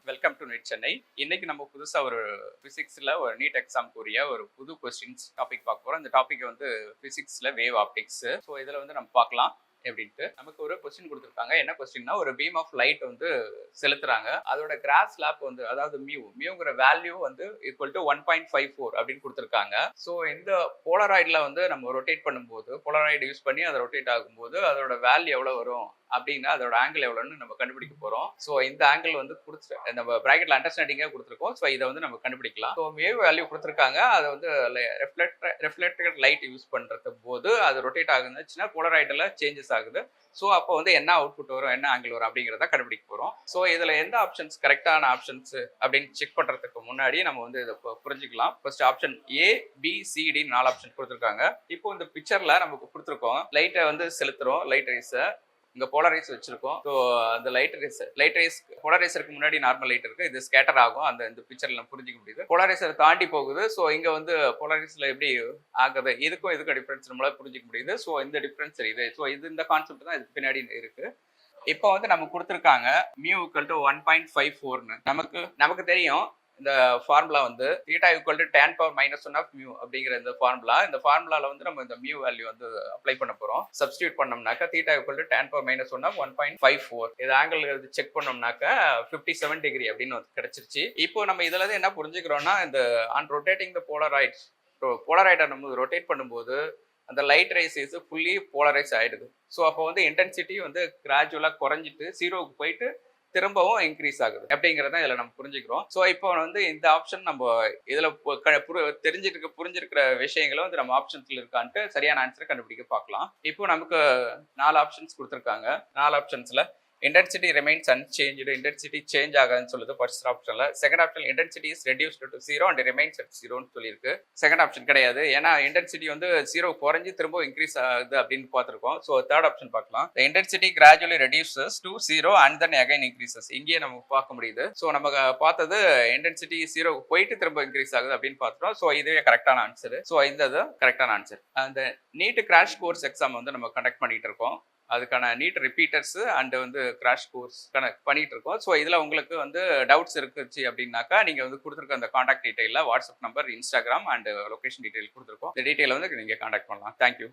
Welcome to NEET Chennai. இன்னைக்கு நம்ம புதுசா ஒரு பிசிக்ஸ்ல ஒரு நீட் எக்ஸாம்க்கு உரிய ஒரு புது கொஸ்டின்ஸ் டாபிக் பார்க்க போறோம். இந்த டாபிக் வந்து பிசிக்ஸ்ல வேவ் ஆப்டிக்ஸ். ஸோ இதுல வந்து நம்ம பார்க்கலாம் எப்படின்ட்டு. நமக்கு ஒரு கொஸ்டின் கொடுத்துருக்காங்க. என்ன கொஸ்டின்னா, ஒரு பீம் ஆஃப் லைட் வந்து செலுத்துறாங்க. அதோட கிராஸ் ஸ்லாப் வந்து, அதாவது மியூங்கிற வேல்யூ வந்து ஈக்குவல் டு 1.54 அப்படின்னு கொடுத்துருக்காங்க. ஸோ இந்த போலராய்டில் வந்து நம்ம ரொட்டேட் பண்ணும்போது, போலராய்டு யூஸ் பண்ணி அதை ரொட்டேட் ஆகும்போது அதோட வேல்யூ எவ்வளோ வரும் அப்படின்னா அதோட ஆங்கிள் எவ்வளோன்னு நம்ம கண்டுபிடிக்க போறோம். ஸோ இந்த ஆங்கிள் வந்து கொடுத்து நம்ம பிராக்கெட்ல அண்டர்ஸ்டாண்டிங்காக கொடுத்துருக்கோம். ஸோ இதை வந்து நம்ம கண்டுபிடிக்கலாம். ஸோ வேவ் வேல்யூ கொடுத்துருக்காங்க. அதை வந்து ரெஃப்ளெக்டட் லைட் யூஸ் பண்றது போது அது ரொட்டேட் ஆகுதுச்சுன்னா போலராய்டில் சேஞ்சஸ் ஆகுது. ஸோ அப்போ வந்து என்ன அவுட்புட் வரும், என்ன ஆங்கிள் வரும் அப்படிங்கிறத கண்டுபிடிக்க போறோம். ஸோ இதுல எந்த ஆப்ஷன்ஸ் கரெக்டான ஆப்ஷன்ஸ் அப்படின்னு செக் பண்றதுக்கு முன்னாடி நம்ம வந்து இதை புரிஞ்சுக்கலாம். First option A, B, C, D 4 option கொடுத்துருக்காங்க. இப்போ இந்த பிக்சர்ல நமக்கு கொடுத்துருக்கோம், லைட்டை வந்து செலுத்துறோம், லைட் ரேஸை இங்க போலரைஸ் வச்சிருக்கோம். ஸோ அந்த லைட் ரேஸ் போலரைசருக்கு முன்னாடி நார்மல் லைட் இருக்கு, இது ஸ்கேட்டர் ஆகும். இந்த பிக்சர்ல நம்ம புரிஞ்சுக்க முடியுது. போலரைசர் தாண்டி போகுது. ஸோ இங்க வந்து போலரைஸ்ல எப்படி ஆகுது, இதுக்கும் டிஃபரன்ஸ் நம்மளால புரிஞ்சுக்க முடியுது. ஸோ இந்த டிஃபரன்ஸ் தெரியுது. ஸோ இந்த கான்செப்ட் தான் இதுக்கு பின்னாடி இருக்கு. இப்போ வந்து நம்ம கொடுத்துருக்காங்க மியூ ஈக்குவல் டு 1.54ன்னு. நமக்கு தெரியும் இந்த ஃபார்முலா வந்து theta equal to tan power -1 of mu அப்படிங்கிற இந்த ஃபார்முலால வந்து நம்ம இந்த மியூ வேல்யூ வந்து அப்ளை பண்ண போறோம். சப்ஸ்டியூட் பண்ணோம்னாக்கா theta equal to tan power -1 of 1.54. இது ஆங்கிள் செக் பண்ணோம்னாக்கா 57 டிகிரி அப்படின்னு கிடைச்சிருச்சு. இப்போ நம்ம இதுல இருந்து என்ன புரிஞ்சுக்கிறோம்னா, இந்த ஆன் ரொட்டேட்டிங் த போலராய்டை நம்ம ரொட்டேட் பண்ணும்போது அந்த light race is fully polarise ஆயிடுது. ஸோ அப்போ வந்து இன்டென்சிட்டி வந்து கிராஜுவலா குறைஞ்சிட்டு 0க்கு போயிட்டு திரும்பவும் இன்க்ரீஸ் ஆகுது அப்படிங்கிறத இதுல நம்ம புரிஞ்சுக்கிறோம். ஸோ இப்போ வந்து இந்த ஆப்ஷன் நம்ம இதுல புரிஞ்சிருக்கிற விஷயங்களும் வந்து நம்ம ஆப்ஷன்ஸ்ல இருக்கான்ட்டு சரியான ஆன்சரை கண்டுபிடிக்க பார்க்கலாம். இப்போ நமக்கு 4 ஆப்ஷன்ஸ் கொடுத்துருக்காங்க. 4 ஆப்ஷன்ஸ்ல intensity remains unchanged, intensity change ஆகாதுன்னு சொல்லுது ஃபர்ஸ்ட் ஆப்ஷன்ல. Second option intensity is reduced to 0 and remains at 0ன்னு சொல்லியிருக்கு. செகண்ட் ஆப்ஷன் கிடையாது, ஏன்னா இன்டென்சிட்டி வந்து 0 குறைஞ்சி திரும்ப இன்க்ரீஸ் ஆகுது அப்படின்னு பார்த்துருக்கோம். ஸோ தேர்ட் ஆப்ஷன் பார்க்கலாம். the intensity gradually reduces to 0 and then again increases. இங்கேயே நம்ம பார்க்க முடியுது. ஸோ நம்ம பார்த்தது இன்டென்சிட்டி 0 போயிட்டு திரும்ப இன்க்ரீஸ் ஆகுது அப்படின்னு பார்த்துட்டோம். ஸோ இதுவே கரெக்டான ஆன்சர். ஸோ இந்த கரெக்டான ஆன்சர். அந்த நீட் கிராஷ் கோர்ஸ் எக்ஸாம் வந்து நம்ம கண்டக்ட் பண்ணிட்டு இருக்கோம். அதுக்கான நீட் ரிப்பீட்டர்ஸ் அண்ட் வந்து கிராஷ் கோர்ஸ் கனெக்ட் பண்ணிட்டு இருக்கோம். ஸோ இதில் உங்களுக்கு வந்து டவுட்ஸ் இருக்குச்சு அப்படின்னாக்கா நீங்கள் வந்து கொடுத்துருக்க அந்த காண்டாக்ட் டீட்டெயிலில் WhatsApp number, Instagram and location detail கொடுத்துருக்கோம். இந்த டீட்டெயில் வந்து நீங்கள் காண்டாக்ட் பண்ணலாம். தேங்க்யூ.